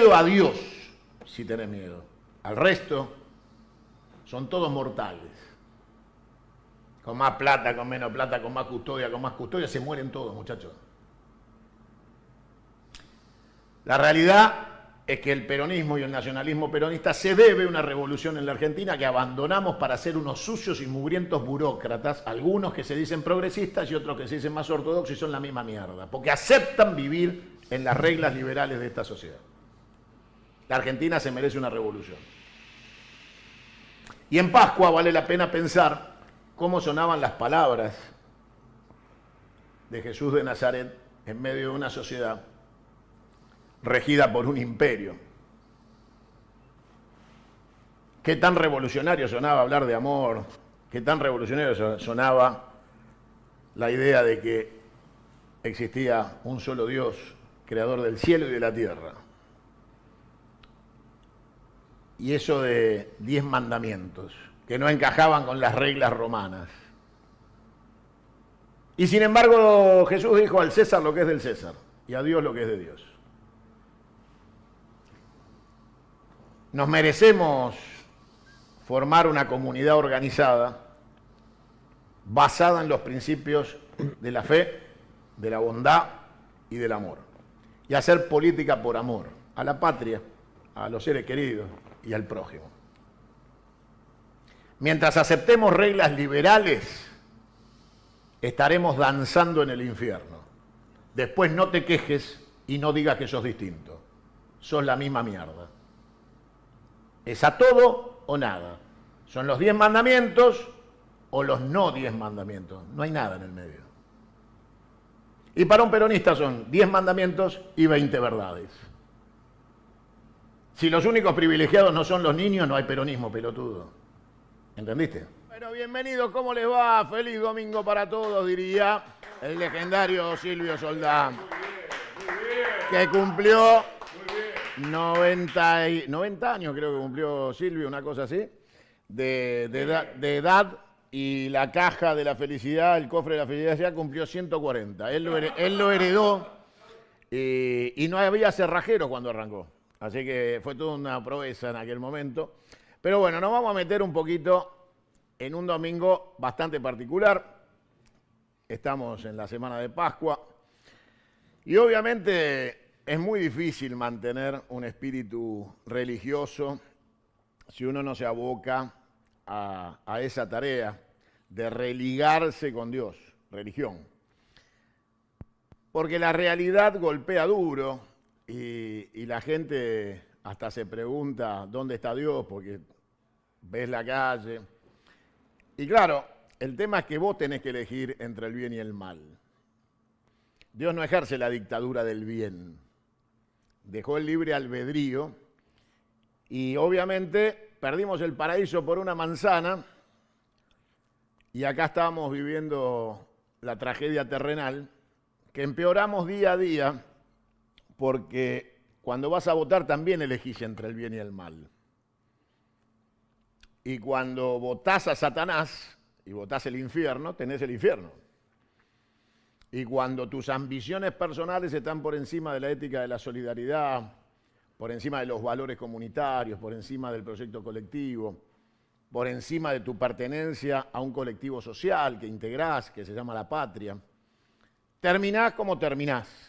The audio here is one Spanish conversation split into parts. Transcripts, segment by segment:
miedo a Dios, si tenés miedo. Al resto, son todos mortales. Con más plata, con menos plata, con más custodia, se mueren todos, muchachos. La realidad es que el peronismo y el nacionalismo peronista se debe a una revolución en la Argentina que abandonamos para ser unos sucios y mugrientos burócratas, algunos que se dicen progresistas y otros que se dicen más ortodoxos y son la misma mierda, porque aceptan vivir en las reglas liberales de esta sociedad. La Argentina se merece una revolución. Y en Pascua vale la pena pensar cómo sonaban las palabras de Jesús de Nazaret en medio de una sociedad regida por un imperio. Qué tan revolucionario sonaba hablar de amor, qué tan revolucionario sonaba la idea de que existía un solo Dios, creador del cielo y de la tierra. Y eso de 10 mandamientos, que no encajaban con las reglas romanas. Y sin embargo, Jesús dijo al César lo que es del César y a Dios lo que es de Dios. Nos merecemos formar una comunidad organizada basada en los principios de la fe, de la bondad y del amor. Y hacer política por amor a la patria, a los seres queridos y al prójimo. Mientras aceptemos reglas liberales, estaremos danzando en el infierno. Después no te quejes y no digas que sos distinto. Sos la misma mierda. Es a todo o nada. Son los 10 mandamientos o los no 10 mandamientos. No hay nada en el medio. Y para un peronista son 10 mandamientos y 20 verdades. Si los únicos privilegiados no son los niños, no hay peronismo, pelotudo. ¿Entendiste? Bueno, bienvenidos, ¿cómo les va? Feliz domingo para todos, diría el legendario Silvio Soldán. Que cumplió 90 años, creo que cumplió Silvio, una cosa así, de edad, y la caja de la felicidad, el cofre de la felicidad ya cumplió 140. Él lo heredó y no había cerrajero cuando arrancó. Así que fue toda una proeza en aquel momento. Pero bueno, nos vamos a meter un poquito en un domingo bastante particular. Estamos en la semana de Pascua. Y obviamente es muy difícil mantener un espíritu religioso si uno no se aboca a esa tarea de religarse con Dios, religión. Porque la realidad golpea duro y la gente hasta se pregunta dónde está Dios porque ves la calle. Y claro, el tema es que vos tenés que elegir entre el bien y el mal. Dios no ejerce la dictadura del bien. Dejó el libre albedrío y obviamente perdimos el paraíso por una manzana y acá estamos viviendo la tragedia terrenal que empeoramos día a día porque cuando vas a votar también elegís entre el bien y el mal. Y cuando votás a Satanás y votás el infierno, tenés el infierno. Y cuando tus ambiciones personales están por encima de la ética de la solidaridad, por encima de los valores comunitarios, por encima del proyecto colectivo, por encima de tu pertenencia a un colectivo social que integrás, que se llama la patria, terminás como terminás.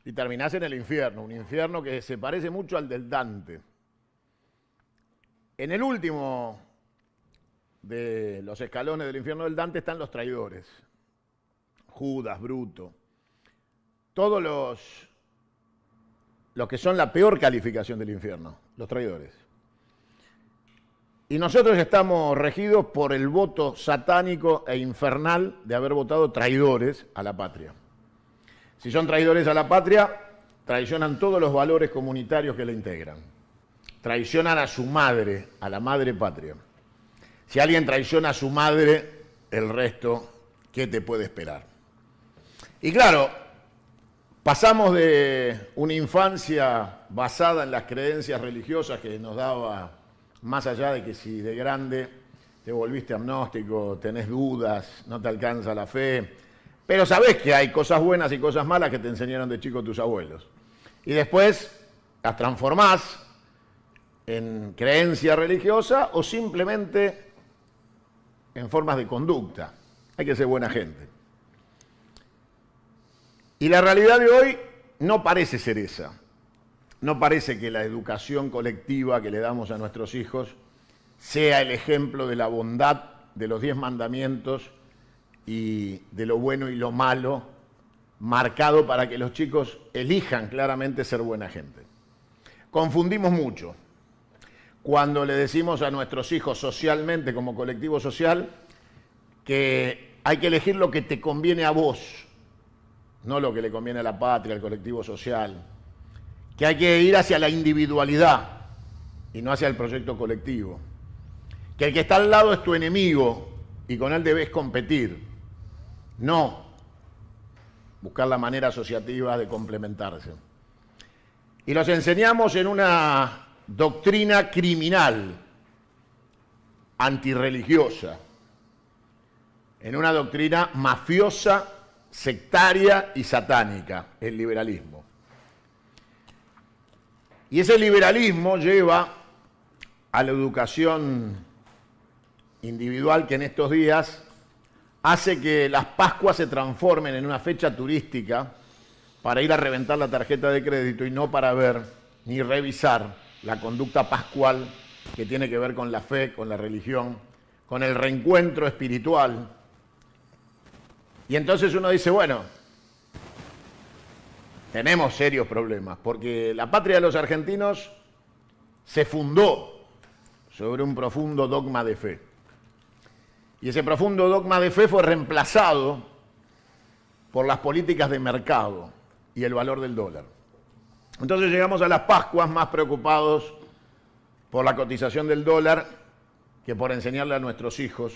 Y terminás en el infierno, un infierno que se parece mucho al del Dante. En el último de los escalones del infierno del Dante están los traidores. Judas, Bruto. Todos los que son la peor calificación del infierno, los traidores. Y nosotros estamos regidos por el voto satánico e infernal de haber votado traidores a la patria. Si son traidores a la patria, traicionan todos los valores comunitarios que la integran. Traicionan a su madre, a la madre patria. Si alguien traiciona a su madre, el resto, ¿qué te puede esperar? Y claro, pasamos de una infancia basada en las creencias religiosas que nos daba, más allá de que si de grande te volviste agnóstico, tenés dudas, no te alcanza la fe, pero sabés que hay cosas buenas y cosas malas que te enseñaron de chico tus abuelos. Y después las transformás en creencia religiosa o simplemente en formas de conducta. Hay que ser buena gente. Y la realidad de hoy no parece ser esa. No parece que la educación colectiva que le damos a nuestros hijos sea el ejemplo de la bondad de los 10 mandamientos y de lo bueno y lo malo, marcado para que los chicos elijan claramente ser buena gente. Confundimos mucho cuando le decimos a nuestros hijos socialmente, como colectivo social, que hay que elegir lo que te conviene a vos, no lo que le conviene a la patria, al colectivo social, que hay que ir hacia la individualidad y no hacia el proyecto colectivo, que el que está al lado es tu enemigo y con él debes competir, no buscar la manera asociativa de complementarse. Y los enseñamos en una doctrina criminal, antirreligiosa, en una doctrina mafiosa, sectaria y satánica, el liberalismo. Y ese liberalismo lleva a la educación individual que en estos días hace que las Pascuas se transformen en una fecha turística para ir a reventar la tarjeta de crédito y no para ver ni revisar la conducta pascual que tiene que ver con la fe, con la religión, con el reencuentro espiritual. Y entonces uno dice, bueno, tenemos serios problemas, porque la patria de los argentinos se fundó sobre un profundo dogma de fe. Y ese profundo dogma de fe fue reemplazado por las políticas de mercado y el valor del dólar. Entonces llegamos a las Pascuas más preocupados por la cotización del dólar que por enseñarle a nuestros hijos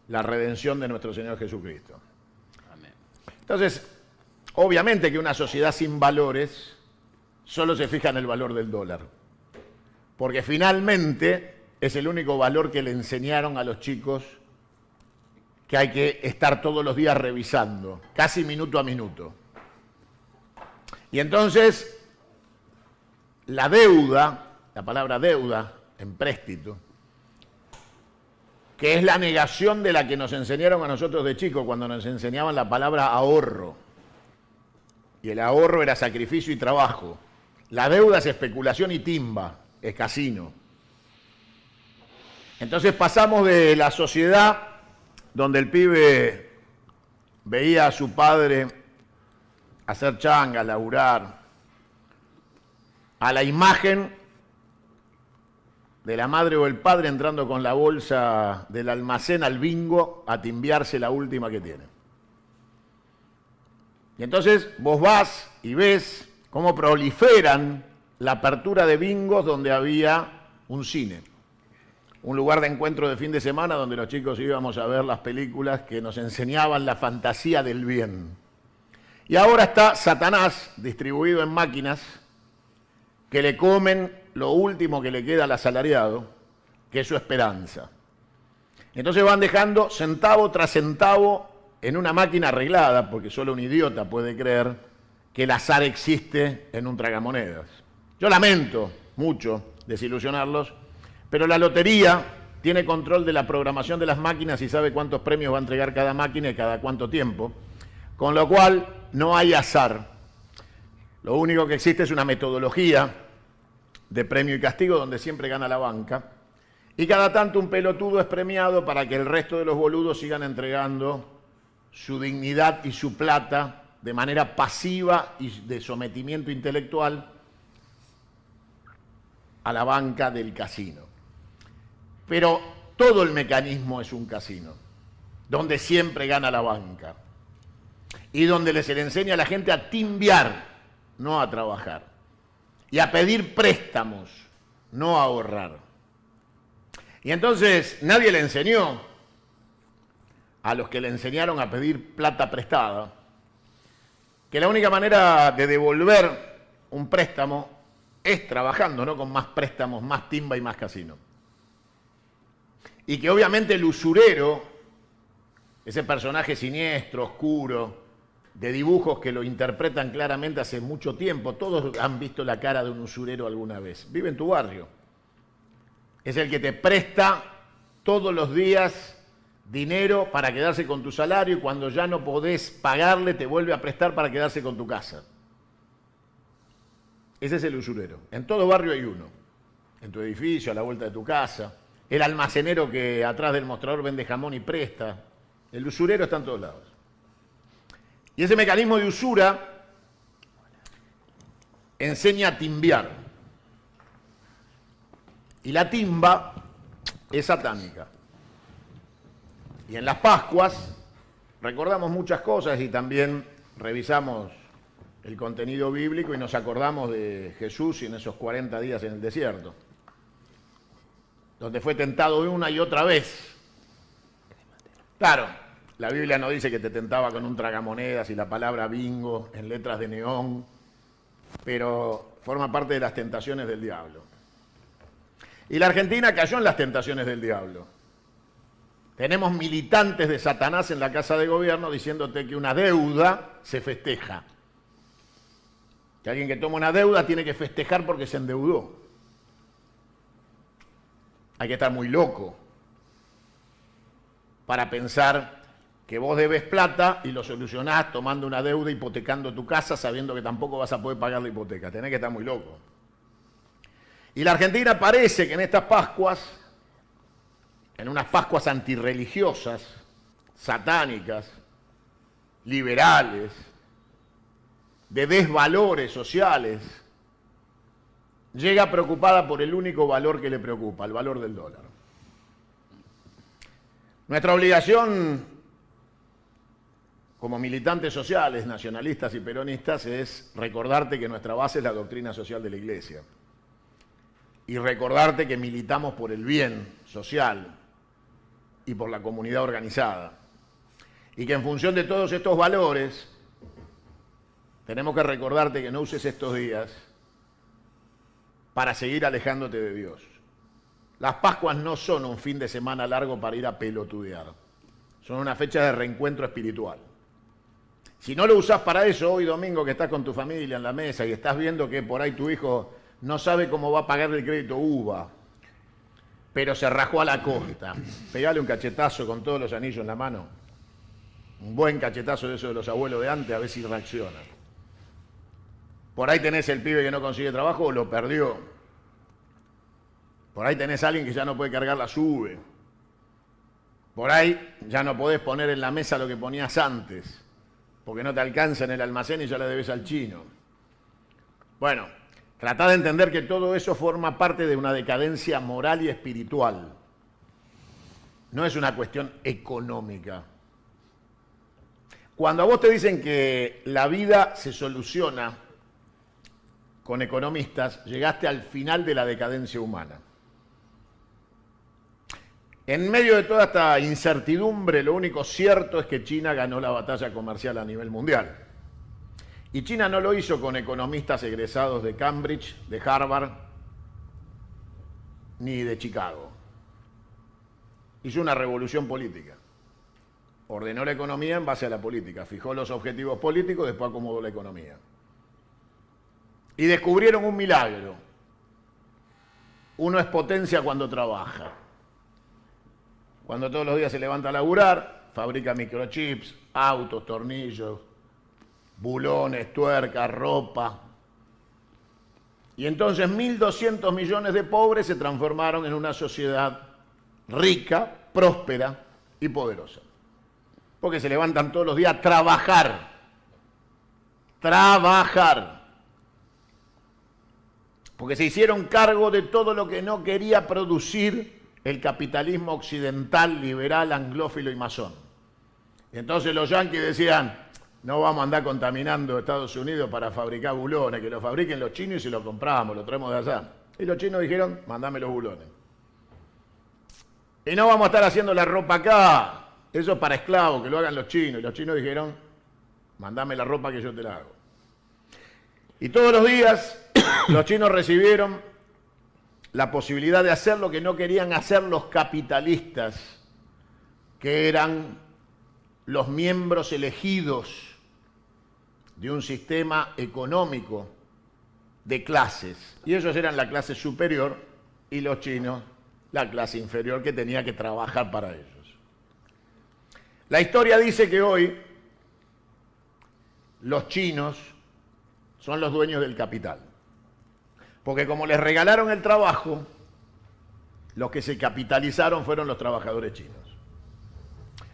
la redención de nuestro Señor Jesucristo. Amén. Entonces, obviamente que una sociedad sin valores solo se fija en el valor del dólar, porque finalmente es el único valor que le enseñaron a los chicos que hay que estar todos los días revisando, casi minuto a minuto. Y entonces, la deuda, la palabra deuda, empréstito, que es la negación de la que nos enseñaron a nosotros de chicos cuando nos enseñaban la palabra ahorro. Y el ahorro era sacrificio y trabajo. La deuda es especulación y timba, es casino. Entonces pasamos de la sociedad donde el pibe veía a su padre hacer changa, laburar, a la imagen de la madre o el padre entrando con la bolsa del almacén al bingo a timbiarse la última que tiene. Y entonces vos vas y ves cómo proliferan la apertura de bingos donde había un cine, un lugar de encuentro de fin de semana donde los chicos íbamos a ver las películas que nos enseñaban la fantasía del bien. Y ahora está Satanás distribuido en máquinas que le comen lo último que le queda al asalariado, que es su esperanza. Entonces van dejando centavo tras centavo en una máquina arreglada, porque solo un idiota puede creer que el azar existe en un tragamonedas. Yo lamento mucho desilusionarlos, pero la lotería tiene control de la programación de las máquinas y sabe cuántos premios va a entregar cada máquina y cada cuánto tiempo, con lo cual no hay azar. Lo único que existe es una metodología de premio y castigo donde siempre gana la banca y cada tanto un pelotudo es premiado para que el resto de los boludos sigan entregando su dignidad y su plata de manera pasiva y de sometimiento intelectual a la banca del casino. Pero todo el mecanismo es un casino, donde siempre gana la banca y donde se le enseña a la gente a timbiar, no a trabajar, y a pedir préstamos, no a ahorrar. Y entonces nadie le enseñó a los que le enseñaron a pedir plata prestada que la única manera de devolver un préstamo es trabajando, no con más préstamos, más timba y más casino. Y que obviamente el usurero, ese personaje siniestro, oscuro, de dibujos que lo interpretan claramente hace mucho tiempo. Todos han visto la cara de un usurero alguna vez. Vive en tu barrio. Es el que te presta todos los días dinero para quedarse con tu salario y cuando ya no podés pagarle te vuelve a prestar para quedarse con tu casa. Ese es el usurero. En todo barrio hay uno. En tu edificio, a la vuelta de tu casa. El almacenero que atrás del mostrador vende jamón y presta. El usurero está en todos lados. Y ese mecanismo de usura enseña a timbiar. Y la timba es satánica. Y en las Pascuas recordamos muchas cosas y también revisamos el contenido bíblico y nos acordamos de Jesús y en esos 40 días en el desierto, donde fue tentado una y otra vez. Claro, la Biblia no dice que te tentaba con un tragamonedas y la palabra bingo en letras de neón, pero forma parte de las tentaciones del diablo. Y la Argentina cayó en las tentaciones del diablo. Tenemos militantes de Satanás en la Casa de Gobierno diciéndote que una deuda se festeja. Que alguien que toma una deuda tiene que festejar porque se endeudó. Hay que estar muy loco para pensar que vos debes plata y lo solucionás tomando una deuda, hipotecando tu casa, sabiendo que tampoco vas a poder pagar la hipoteca. Tenés que estar muy loco. Y la Argentina parece que en estas Pascuas, en unas Pascuas antirreligiosas, satánicas, liberales, de desvalores sociales, llega preocupada por el único valor que le preocupa, el valor del dólar. Nuestra obligación como militantes sociales, nacionalistas y peronistas es recordarte que nuestra base es la doctrina social de la Iglesia y recordarte que militamos por el bien social y por la comunidad organizada y que en función de todos estos valores tenemos que recordarte que no uses estos días para seguir alejándote de Dios. Las Pascuas no son un fin de semana largo para ir a pelotudear. Son una fecha de reencuentro espiritual. Si no lo usás para eso, hoy domingo que estás con tu familia en la mesa y estás viendo que por ahí tu hijo no sabe cómo va a pagar el crédito UVA, pero se rajó a la costa, pegale un cachetazo con todos los anillos en la mano. Un buen cachetazo de esos de los abuelos de antes, a ver si reacciona. Por ahí tenés el pibe que no consigue trabajo o lo perdió. Por ahí tenés a alguien que ya no puede cargar la sube. Por ahí ya no podés poner en la mesa lo que ponías antes, porque no te alcanza en el almacén y ya le debes al chino. Bueno, tratá de entender que todo eso forma parte de una decadencia moral y espiritual. No es una cuestión económica. Cuando a vos te dicen que la vida se soluciona con economistas, llegaste al final de la decadencia humana. En medio de toda esta incertidumbre, lo único cierto es que China ganó la batalla comercial a nivel mundial. Y China no lo hizo con economistas egresados de Cambridge, de Harvard, ni de Chicago. Hizo una revolución política. Ordenó la economía en base a la política, fijó los objetivos políticos, después acomodó la economía. Y descubrieron un milagro. Uno es potencia cuando trabaja. Cuando todos los días se levanta a laburar, fabrica microchips, autos, tornillos, bulones, tuercas, ropa. Y entonces 1.200 millones de pobres se transformaron en una sociedad rica, próspera y poderosa. Porque se levantan todos los días a trabajar. Trabajar. Porque se hicieron cargo de todo lo que no quería producir el capitalismo occidental, liberal, anglófilo y masón. Y entonces los yanquis decían, no vamos a andar contaminando Estados Unidos para fabricar bulones, que lo fabriquen los chinos y se lo compramos, lo traemos de allá. Y los chinos dijeron, mandame los bulones. Y no vamos a estar haciendo la ropa acá, eso es para esclavos, que lo hagan los chinos. Y los chinos dijeron, mandame la ropa que yo te la hago. Y todos los días los chinos recibieron la posibilidad de hacer lo que no querían hacer los capitalistas, que eran los miembros elegidos de un sistema económico de clases. Y ellos eran la clase superior y los chinos la clase inferior que tenía que trabajar para ellos. La historia dice que hoy los chinos son los dueños del capital. Porque como les regalaron el trabajo, los que se capitalizaron fueron los trabajadores chinos.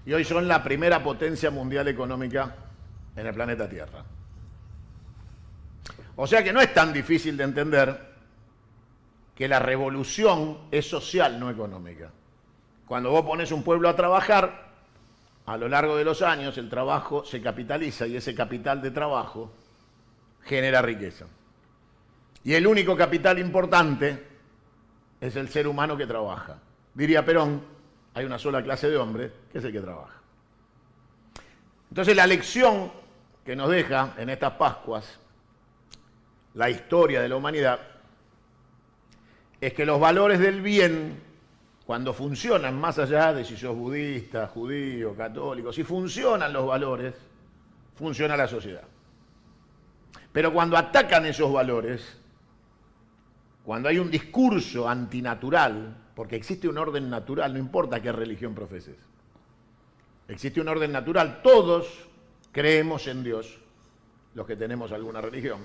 Y hoy son la primera potencia mundial económica en el planeta Tierra. O sea que no es tan difícil de entender que la revolución es social, no económica. Cuando vos pones un pueblo a trabajar, a lo largo de los años el trabajo se capitaliza y ese capital de trabajo genera riqueza. Y el único capital importante es el ser humano que trabaja. Diría Perón, hay una sola clase de hombre, que es el que trabaja. Entonces la lección que nos deja en estas Pascuas la historia de la humanidad es que los valores del bien, cuando funcionan, más allá de si sos budista, judío, católico, si funcionan los valores, funciona la sociedad. Pero cuando atacan esos valores, cuando hay un discurso antinatural, porque existe un orden natural, no importa qué religión profeses, existe un orden natural, todos creemos en Dios, los que tenemos alguna religión,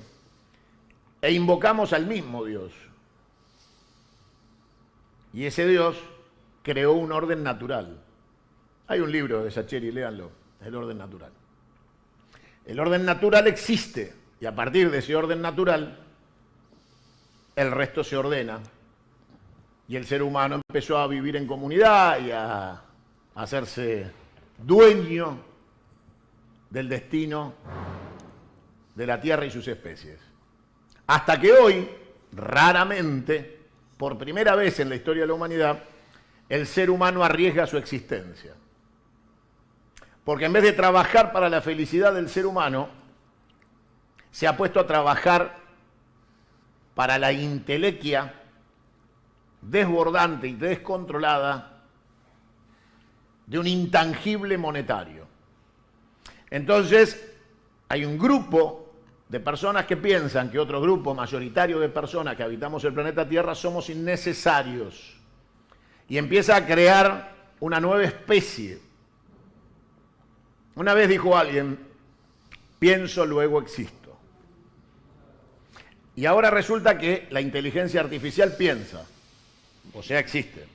e invocamos al mismo Dios. Y ese Dios creó un orden natural. Hay un libro de Sacheri, léanlo, El orden natural. El orden natural existe, y a partir de ese orden natural, el resto se ordena. Y el ser humano empezó a vivir en comunidad y a hacerse dueño del destino de la Tierra y sus especies. Hasta que hoy, raramente, por primera vez en la historia de la humanidad, el ser humano arriesga su existencia. Porque en vez de trabajar para la felicidad del ser humano, se ha puesto a trabajar para la intelequia desbordante y descontrolada de un intangible monetario. Entonces, hay un grupo de personas que piensan que otro grupo mayoritario de personas que habitamos el planeta Tierra somos innecesarios. Y empieza a crear una nueva especie. Una vez dijo alguien, pienso, luego existo. Y ahora resulta que la inteligencia artificial piensa, o sea, existe.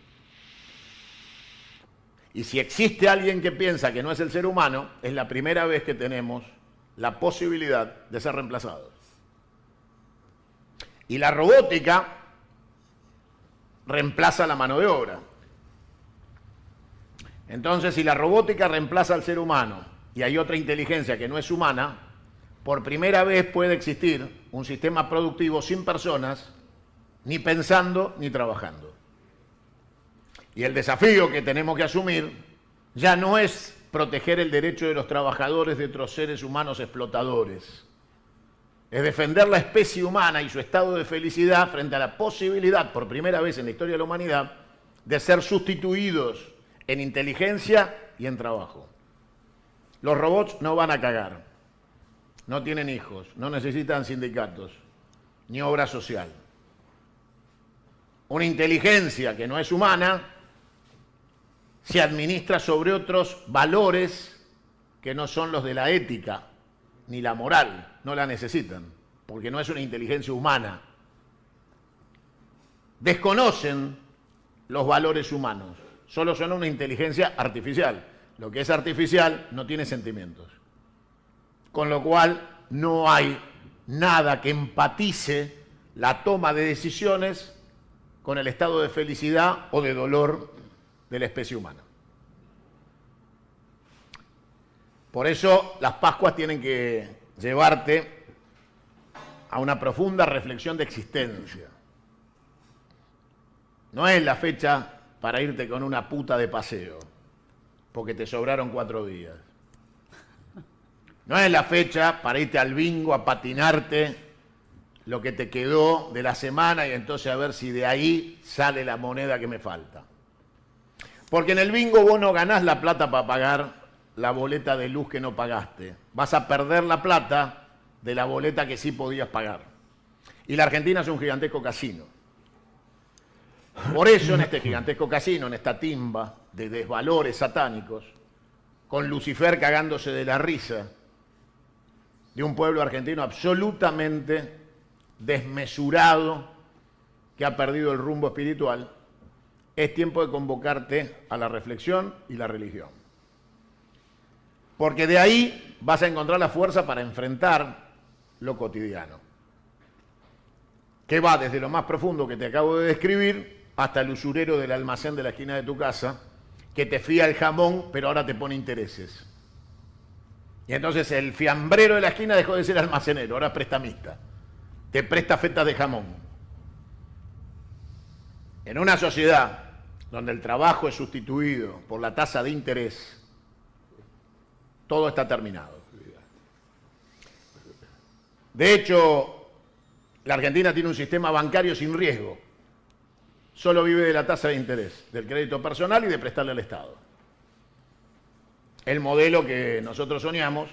Y si existe alguien que piensa que no es el ser humano, es la primera vez que tenemos la posibilidad de ser reemplazados. Y la robótica reemplaza la mano de obra. Entonces, si la robótica reemplaza al ser humano y hay otra inteligencia que no es humana, por primera vez puede existir un sistema productivo sin personas, ni pensando ni trabajando. Y el desafío que tenemos que asumir ya no es proteger el derecho de los trabajadores de otros seres humanos explotadores. Es defender la especie humana y su estado de felicidad frente a la posibilidad, por primera vez en la historia de la humanidad, de ser sustituidos en inteligencia y en trabajo. Los robots no van a cagar, no tienen hijos, no necesitan sindicatos, ni obra social. Una inteligencia que no es humana se administra sobre otros valores que no son los de la ética ni la moral, no la necesitan, porque no es una inteligencia humana. Desconocen los valores humanos, solo son una inteligencia artificial. Lo que es artificial no tiene sentimientos. Con lo cual no hay nada que empatice la toma de decisiones con el estado de felicidad o de dolor de la especie humana. Por eso las Pascuas tienen que llevarte a una profunda reflexión de existencia. No es la fecha para irte con una puta de paseo, porque te sobraron 4 días. No es la fecha para irte al bingo a patinarte lo que te quedó de la semana y entonces a ver si de ahí sale la moneda que me falta. Porque en el bingo vos no ganás la plata para pagar la boleta de luz que no pagaste. Vas a perder la plata de la boleta que sí podías pagar. Y la Argentina es un gigantesco casino. Por eso en este gigantesco casino, en esta timba de desvalores satánicos, con Lucifer cagándose de la risa de un pueblo argentino absolutamente desmesurado, que ha perdido el rumbo espiritual, es tiempo de convocarte a la reflexión y la religión. Porque de ahí vas a encontrar la fuerza para enfrentar lo cotidiano, que va desde lo más profundo que te acabo de describir hasta el usurero del almacén de la esquina de tu casa, que te fía el jamón, pero ahora te pone intereses. Y entonces el fiambrero de la esquina dejó de ser almacenero, ahora es prestamista. Te presta fetas de jamón. En una sociedad donde el trabajo es sustituido por la tasa de interés, todo está terminado. De hecho, la Argentina tiene un sistema bancario sin riesgo. Solo vive de la tasa de interés, del crédito personal y de prestarle al Estado. El modelo que nosotros soñamos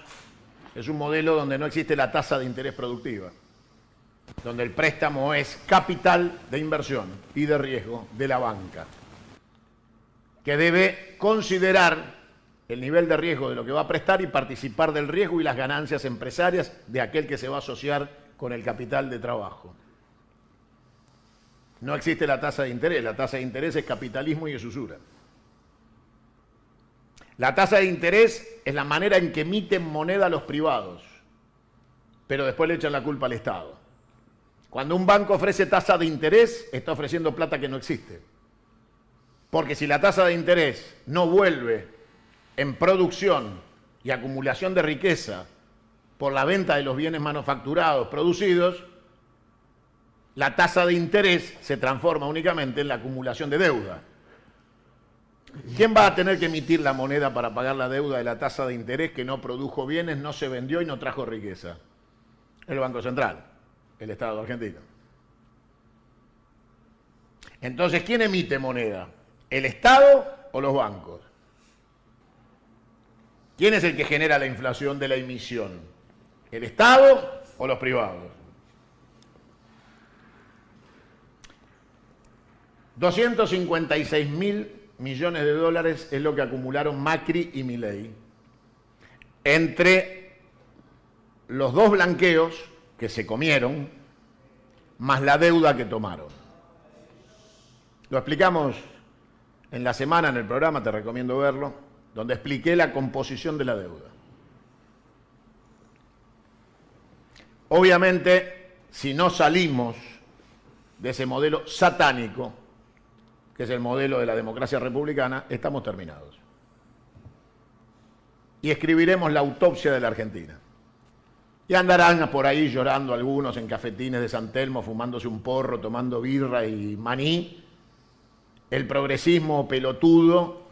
es un modelo donde no existe la tasa de interés productiva, donde el préstamo es capital de inversión y de riesgo de la banca, que debe considerar el nivel de riesgo de lo que va a prestar y participar del riesgo y las ganancias empresarias de aquel que se va a asociar con el capital de trabajo. No existe la tasa de interés. La tasa de interés es capitalismo y es usura. La tasa de interés es la manera en que emiten moneda los privados, pero después le echan la culpa al Estado. Cuando un banco ofrece tasa de interés, está ofreciendo plata que no existe. Porque si la tasa de interés no vuelve en producción y acumulación de riqueza por la venta de los bienes manufacturados producidos, la tasa de interés se transforma únicamente en la acumulación de deuda. ¿Quién va a tener que emitir la moneda para pagar la deuda de la tasa de interés que no produjo bienes, no se vendió y no trajo riqueza? El Banco Central, el Estado argentino. Entonces, ¿quién emite moneda? ¿El Estado o los bancos? ¿Quién es el que genera la inflación de la emisión? ¿El Estado o los privados? 256.000 millones de dólares es lo que acumularon Macri y Milei entre los dos blanqueos que se comieron más la deuda que tomaron. Lo explicamos en la semana en el programa, te recomiendo verlo, donde expliqué la composición de la deuda. Obviamente, si no salimos de ese modelo satánico, que es el modelo de la democracia republicana, estamos terminados. Y escribiremos la autopsia de la Argentina. Y andarán por ahí llorando algunos en cafetines de San Telmo, fumándose un porro, tomando birra y maní, el progresismo pelotudo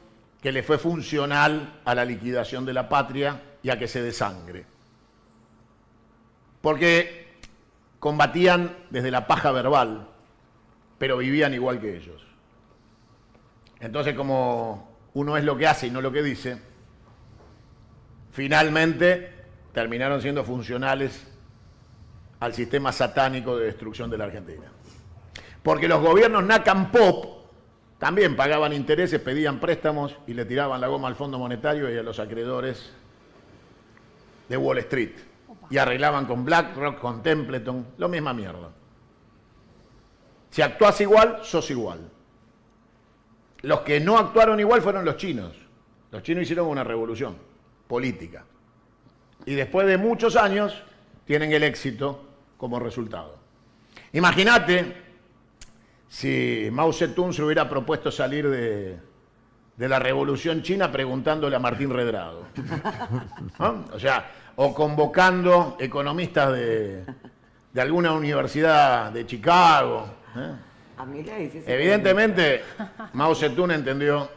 que le fue funcional a la liquidación de la patria y a que se desangre. Porque combatían desde la paja verbal, pero vivían igual que ellos. Entonces, como uno es lo que hace y no lo que dice, finalmente terminaron siendo funcionales al sistema satánico de destrucción de la Argentina. Porque los gobiernos Nacan Pop también pagaban intereses, pedían préstamos y le tiraban la goma al Fondo Monetario y a los acreedores de Wall Street. Y arreglaban con BlackRock, con Templeton, lo misma mierda. Si actuás igual, sos igual. Los que no actuaron igual fueron los chinos. Los chinos hicieron una revolución política. Y después de muchos años tienen el éxito como resultado. Imagínate si Mao Zedong se hubiera propuesto salir de la revolución china preguntándole a Martín Redrado. ¿No? O sea, o convocando economistas de alguna universidad de Chicago. Evidentemente, Mao Zedong entendió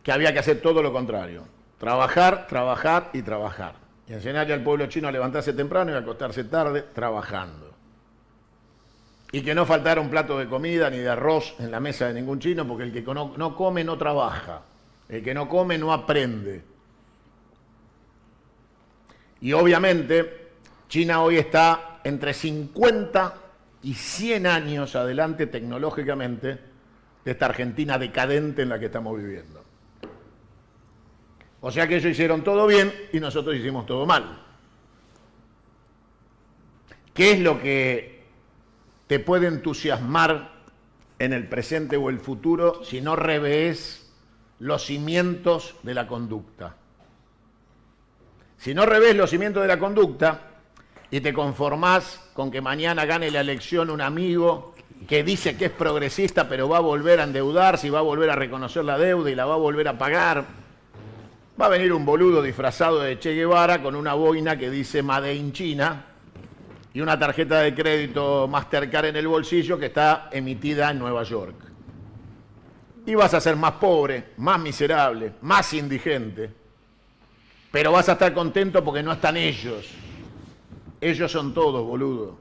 que había que hacer todo lo contrario. Trabajar, trabajar y trabajar. Y enseñarle al pueblo chino a levantarse temprano y a acostarse tarde trabajando. Y que no faltara un plato de comida ni de arroz en la mesa de ningún chino, porque el que no come no trabaja. El que no come no aprende. Y obviamente China hoy está entre 50 y 100 años adelante tecnológicamente de esta Argentina decadente en la que estamos viviendo. O sea que ellos hicieron todo bien y nosotros hicimos todo mal. ¿Qué es lo que te puede entusiasmar en el presente o el futuro si no revés los cimientos de la conducta? Si no revés los cimientos de la conducta y te conformás con que mañana gane la elección un amigo que dice que es progresista pero va a volver a endeudarse y va a volver a reconocer la deuda y la va a volver a pagar, va a venir un boludo disfrazado de Che Guevara con una boina que dice Made in China y una tarjeta de crédito Mastercard en el bolsillo que está emitida en Nueva York. Y vas a ser más pobre, más miserable, más indigente, pero vas a estar contento porque no están ellos. Ellos son todos, boludo.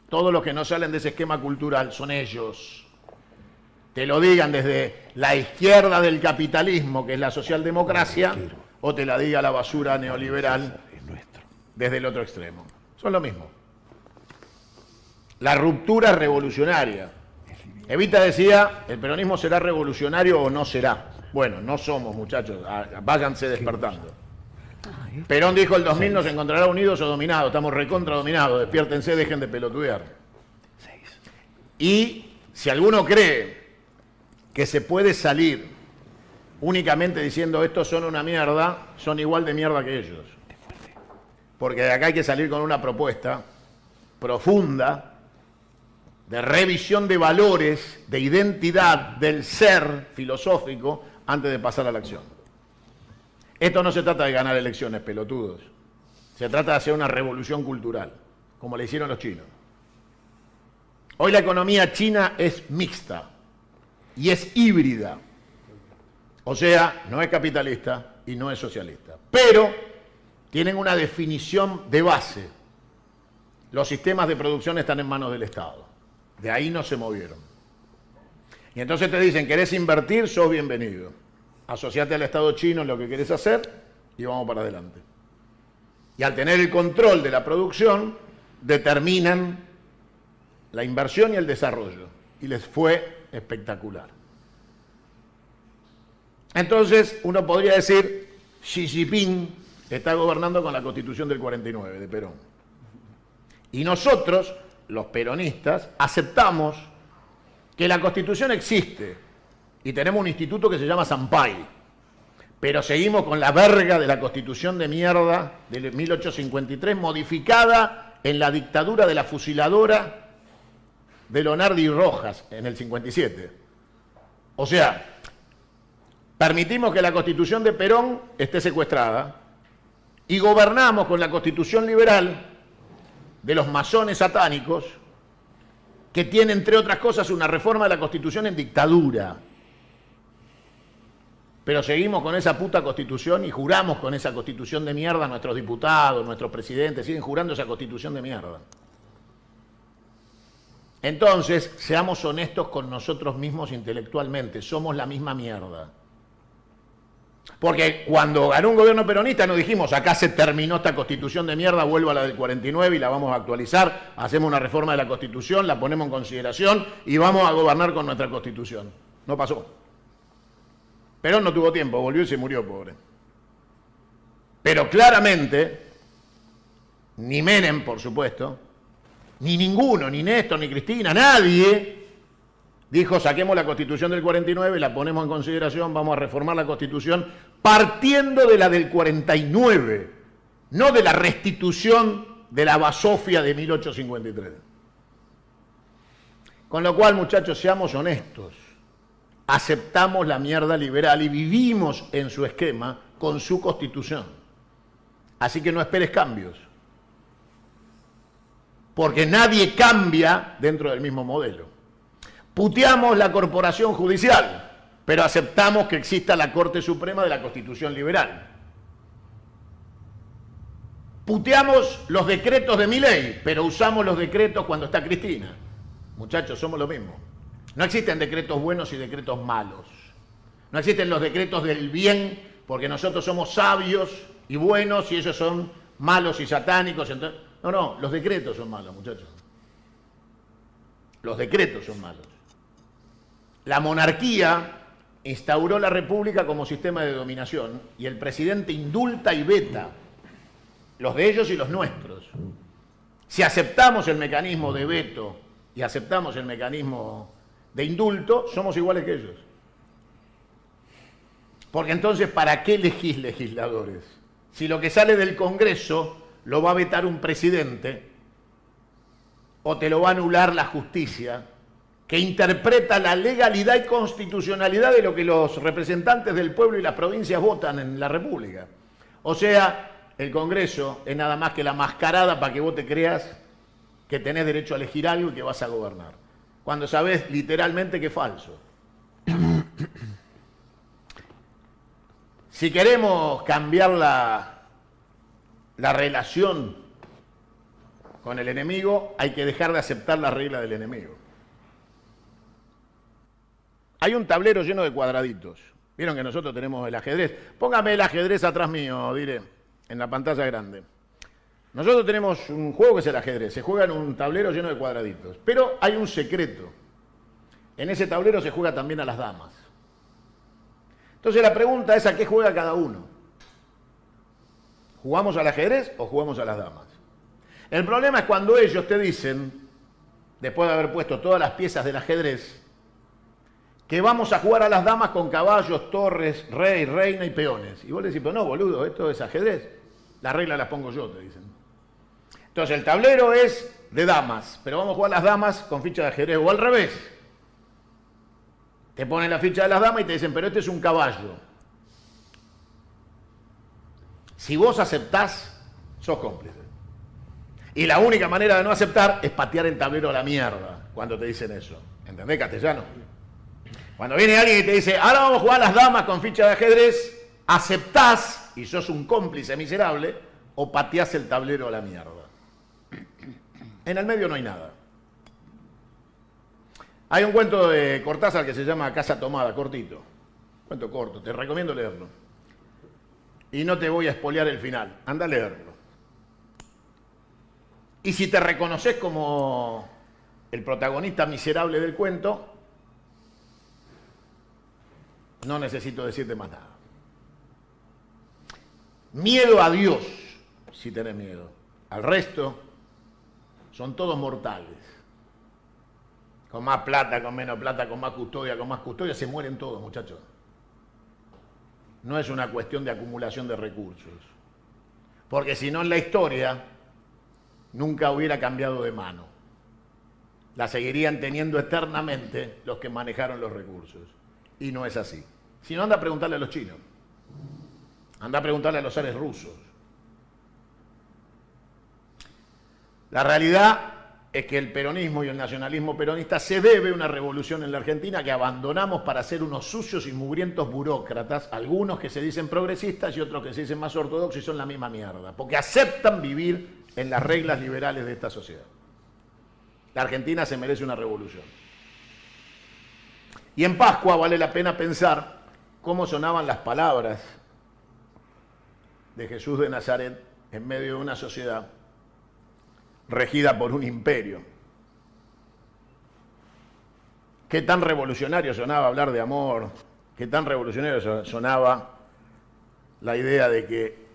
Todos los que no salen de ese esquema cultural son ellos. Te lo digan desde la izquierda del capitalismo, que es la socialdemocracia, o te la diga la basura neoliberal desde el otro extremo. Son lo mismo. La ruptura es revolucionaria. Evita decía, el peronismo será revolucionario o no será. Bueno, no somos, muchachos, váyanse despertando. Perón dijo el 2000 nos encontrará unidos o dominados, estamos recontra dominados, despiértense, dejen de pelotudear. Y si alguno cree que se puede salir únicamente diciendo estos son una mierda, son igual de mierda que ellos. Porque de acá hay que salir con una propuesta profunda de revisión de valores, de identidad, del ser filosófico, antes de pasar a la acción. Esto no se trata de ganar elecciones, pelotudos. Se trata de hacer una revolución cultural, como le hicieron los chinos. Hoy la economía china es mixta y es híbrida. O sea, no es capitalista y no es socialista. Pero tienen una definición de base. Los sistemas de producción están en manos del Estado. De ahí no se movieron. Y entonces te dicen, ¿querés invertir? Sos bienvenido. Asociate al Estado chino en lo que querés hacer y vamos para adelante. Y al tener el control de la producción, determinan la inversión y el desarrollo. Y les fue espectacular. Entonces, uno podría decir, Xi Jinping está gobernando con la Constitución del 49 de Perón. Y nosotros, los peronistas, aceptamos que la Constitución existe y tenemos un instituto que se llama Sampay, pero seguimos con la verga de la Constitución de mierda de 1853, modificada en la dictadura de la fusiladora de Leonardo y Rojas en el 57. O sea, permitimos que la Constitución de Perón esté secuestrada y gobernamos con la Constitución liberal de los masones satánicos que tiene, entre otras cosas, una reforma de la Constitución en dictadura. Pero seguimos con esa puta Constitución y juramos con esa Constitución de mierda, nuestros diputados, nuestros presidentes, siguen jurando esa Constitución de mierda. Entonces, seamos honestos con nosotros mismos intelectualmente, somos la misma mierda. Porque cuando ganó un gobierno peronista nos dijimos, acá se terminó esta Constitución de mierda, vuelvo a la del 49 y la vamos a actualizar, hacemos una reforma de la Constitución, la ponemos en consideración y vamos a gobernar con nuestra Constitución. No pasó. Perón no tuvo tiempo, volvió y se murió, pobre. Pero claramente, ni Menem, por supuesto, ni ninguno, ni Néstor, ni Cristina, nadie dijo, saquemos la Constitución del 49, la ponemos en consideración, vamos a reformar la Constitución partiendo de la del 49, no de la restitución de la basofia de 1853. Con lo cual, muchachos, seamos honestos. Aceptamos la mierda liberal y vivimos en su esquema con su Constitución. Así que no esperes cambios. Porque nadie cambia dentro del mismo modelo. Puteamos la corporación judicial, pero aceptamos que exista la Corte Suprema de la Constitución Liberal. Puteamos los decretos de Milei, pero usamos los decretos cuando está Cristina. Muchachos, somos lo mismo. No existen decretos buenos y decretos malos. No existen los decretos del bien, porque nosotros somos sabios y buenos y ellos son malos y satánicos. Entonces, No, los decretos son malos, muchachos. Los decretos son malos. La monarquía instauró la república como sistema de dominación y el presidente indulta y veta los de ellos y los nuestros. Si aceptamos el mecanismo de veto y aceptamos el mecanismo de indulto, somos iguales que ellos. Porque entonces, ¿para qué elegís legisladores? Si lo que sale del Congreso lo va a vetar un presidente o te lo va a anular la justicia, que interpreta la legalidad y constitucionalidad de lo que los representantes del pueblo y las provincias votan en la República. O sea, el Congreso es nada más que la mascarada para que vos te creas que tenés derecho a elegir algo y que vas a gobernar, cuando sabés literalmente que es falso. Si queremos cambiar la relación con el enemigo, hay que dejar de aceptar la regla del enemigo. Hay un tablero lleno de cuadraditos. Vieron que nosotros tenemos el ajedrez. Póngame el ajedrez atrás mío, diré, en la pantalla grande. Nosotros tenemos un juego que es el ajedrez. Se juega en un tablero lleno de cuadraditos. Pero hay un secreto. En ese tablero se juega también a las damas. Entonces la pregunta es: ¿a qué juega cada uno? ¿Jugamos al ajedrez o jugamos a las damas? El problema es cuando ellos te dicen, después de haber puesto todas las piezas del ajedrez, que vamos a jugar a las damas con caballos, torres, rey, reina y peones. Y vos le decís: pero no, boludo, esto es ajedrez. Las reglas las pongo yo, te dicen. Entonces el tablero es de damas, pero vamos a jugar las damas con ficha de ajedrez, o al revés. Te ponen la ficha de las damas y te dicen: pero este es un caballo. Si vos aceptás, sos cómplice. Y la única manera de no aceptar es patear el tablero a la mierda cuando te dicen eso. ¿Entendés, castellano? Cuando viene alguien y te dice: ahora vamos a jugar a las damas con ficha de ajedrez, aceptás y sos un cómplice miserable, o pateás el tablero a la mierda. En el medio no hay nada. Hay un cuento de Cortázar que se llama Casa Tomada, cortito. Cuento corto, te recomiendo leerlo. Y no te voy a espolear el final, anda a leerlo. Y si te reconoces como el protagonista miserable del cuento, no necesito decirte más nada. Miedo a Dios, si tenés miedo. Al resto, son todos mortales. Con más plata, con menos plata, con más custodia, se mueren todos, muchachos. No es una cuestión de acumulación de recursos. Porque si no, en la historia nunca hubiera cambiado de mano. La seguirían teniendo eternamente los que manejaron los recursos. Y no es así. Si no, anda a preguntarle a los chinos. Anda a preguntarle a los zares rusos. La realidad es que el peronismo y el nacionalismo peronista se debe a una revolución en la Argentina que abandonamos para ser unos sucios y mugrientos burócratas, algunos que se dicen progresistas y otros que se dicen más ortodoxos y son la misma mierda, porque aceptan vivir en las reglas liberales de esta sociedad. La Argentina se merece una revolución. Y en Pascua vale la pena pensar cómo sonaban las palabras de Jesús de Nazaret en medio de una sociedad regida por un imperio. Qué tan revolucionario sonaba hablar de amor, qué tan revolucionario sonaba la idea de que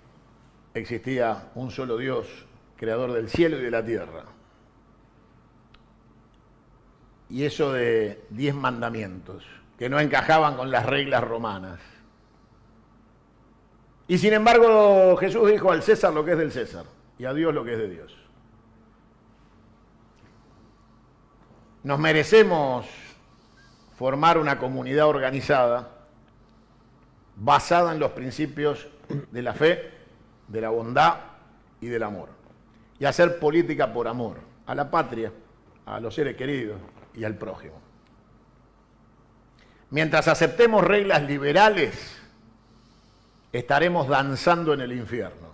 existía un solo Dios, creador del cielo y de la tierra. Y eso de 10 mandamientos, que no encajaban con las reglas romanas. Y sin embargo, Jesús dijo: al César lo que es del César, y a Dios lo que es de Dios. Nos merecemos formar una comunidad organizada basada en los principios de la fe, de la bondad y del amor. Y hacer política por amor a la patria, a los seres queridos y al prójimo. Mientras aceptemos reglas liberales, estaremos danzando en el infierno.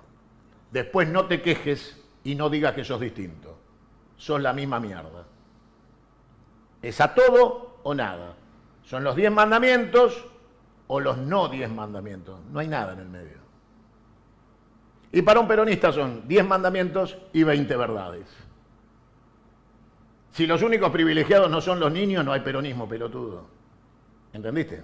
Después no te quejes y no digas que sos distinto. Sos la misma mierda. Es a todo o nada. Son los 10 mandamientos o los no 10 mandamientos. No hay nada en el medio. Y para un peronista son 10 mandamientos y 20 verdades. Si los únicos privilegiados no son los niños, no hay peronismo, pelotudo. ¿Entendiste?